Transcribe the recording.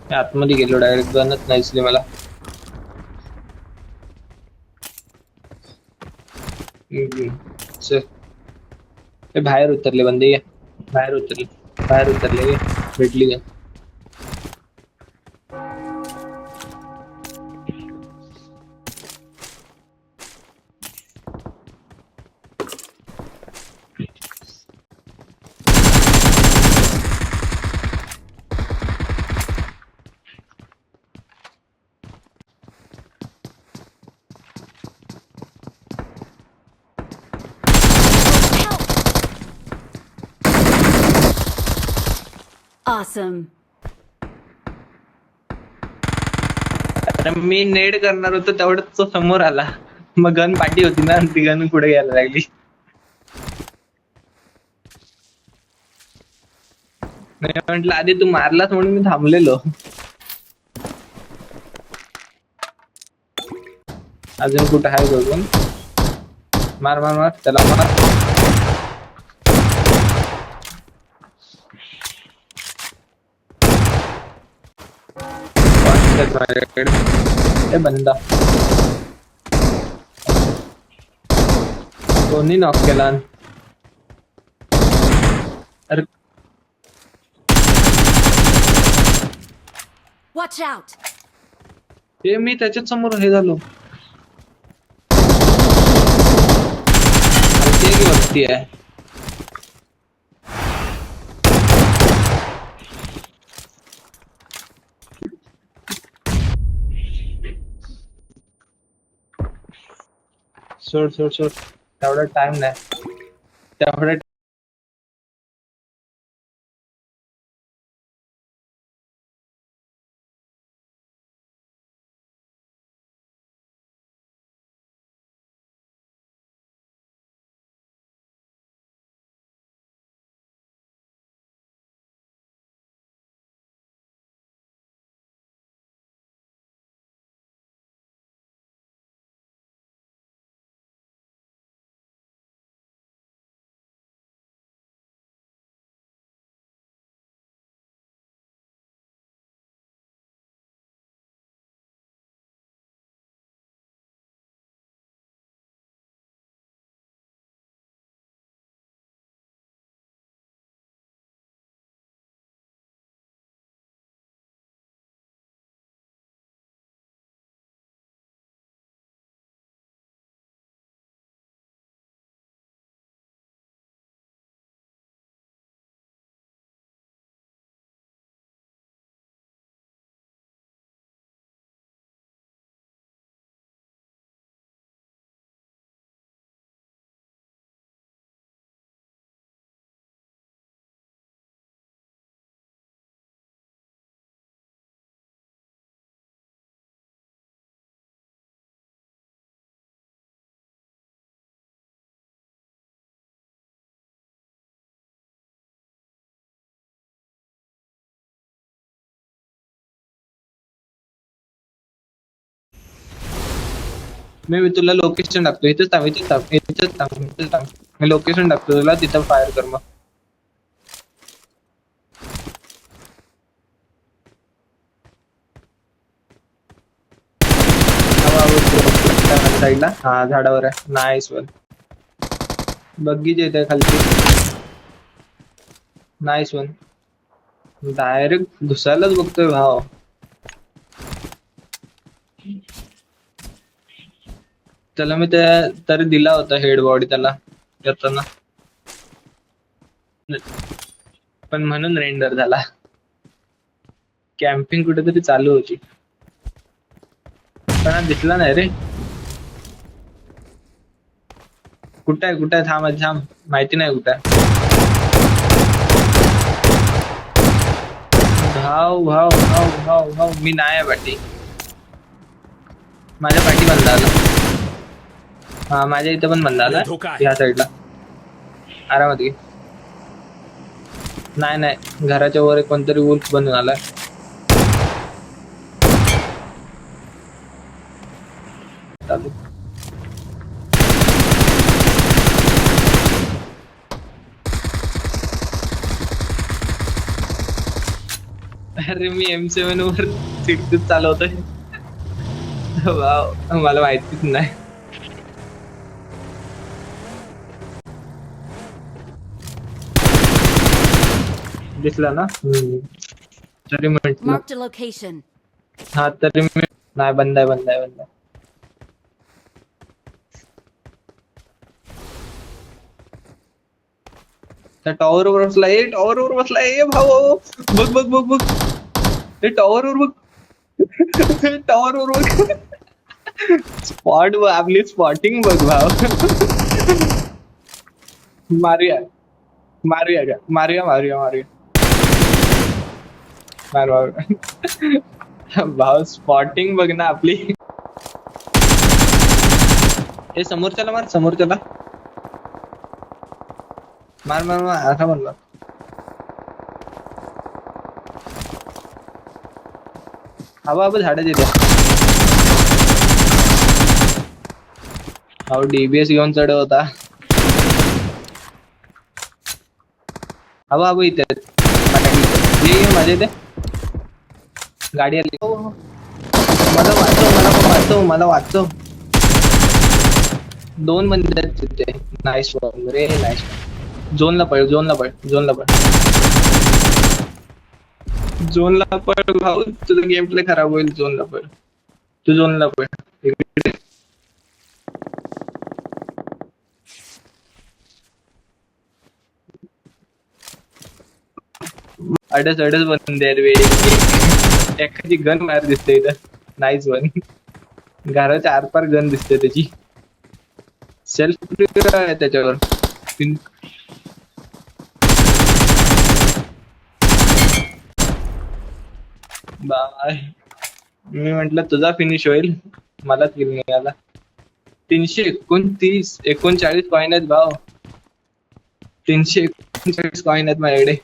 मी आतमध्ये गेलो डायरेक्ट, गनच नाही दिसली मला. चल. ए, बाहेर उतरले बंदे, ये. बाहेर उतरले, बाहेर उतरले, ये. भेटली का? Awesome. अरे मी नेड करणार होतो तेवढ्यात तो समोर आला. मग गन पाठी होती ना, ती गन पुढे घ्यायला लागली. नाही म्हटलं आधी तू मारलास म्हणून मी थांबलेलो. अजून कुठं आहे बघून. मार मार मार त्याला, मार. माझ्याकडे हे बंदा कोणी नॉक केला. अरे Watch out. हे मी त्याच्याच समोर हे झालो. ते की वरती आहे. सोड सोड सोड, तेवढा टाइम नाही तेवढा. मी तुला लोकेशन टाकतो, इथेच थांब, इथेच थांब, इथेच थांब, इथेच थांब. मी लोकेशन टाकतो तुला, तिथं फायर कर मग. साईडला, हा झाडावर आहे. Nice one. बग्गी जे आहे खालची. Nice one. डायरेक्ट घुसायलाच बघतोय भाव. त्याला मी त्या तरी दिला होता हेड बॉडी त्याला येताना, पण म्हणून रेंडर झाला. कॅम्पिंग कुठेतरी चालू होती, पण आज दिसला नाही रे. कुठं आहे, कुठं आहे, थांब थांब, माहिती नाही कुठं आहे. भाव भाव भाव भाव भाव, मी नाही आहे पाठी. माझ्या पाठी बंद आला. हा माझ्या इथं पण बंद आला या साईडला. आरामात घे. नाही नाही, घराच्या वर कोणतरी वुल्फ बनून आलाय. चालू. अरे मी M7 वर सिक्स चालवतोय. वाव, मला माहितीच नाही. दिसला ना. तरी म्हटलं. Marked a location. हा तरी मी नाही. बंद आहे, बंद आहे, बंद आहे. त्या टॉवर वर बसला. टॉवर वर बसला. भाऊ बघ बघ बघ बघ. टॉवर वर बघ. टॉवर वर बघ. स्पॉट बघ, आपली स्पॉटिंग बघ भाव. मारूया मारूया का, मारूया मारूया मारूया. मार मार. भाव स्पॉटिंग बघ ना आपली. हे समोरच्याला मार, समोरच्याला मार मार मार. असा म्हणला. हवा हवा झाडं देत्या. अहो DBS घेऊन चढ होता. हवा हवा इथे ये माझ्या इथे गाडी आली. मला वाचव, मला वाचव, मला वाचव. दोन बंदे आहेत तिथे. नाईस वन रे, नाईस. झोनला पळ, झोनला पळ, झोनला पळ, झोनला पळ भाऊ. तुझं गेम प्ले खराब होईल. झोनला पळ, तू झोनला पळ. इकडे अडस अडस बंदे आहेत वे. एखादी गन मार दिसते इथं. Nice one. घराच्या आरपार गन दिसते त्याची. सेल्फ आहे त्याच्यावर. बाय. मी म्हंटल तुझा फिनिश होईल, मला किल नाही आला. 329 39 कॉइन आहेत भाव. 339 कॉइन आहेत माझ्याकडे.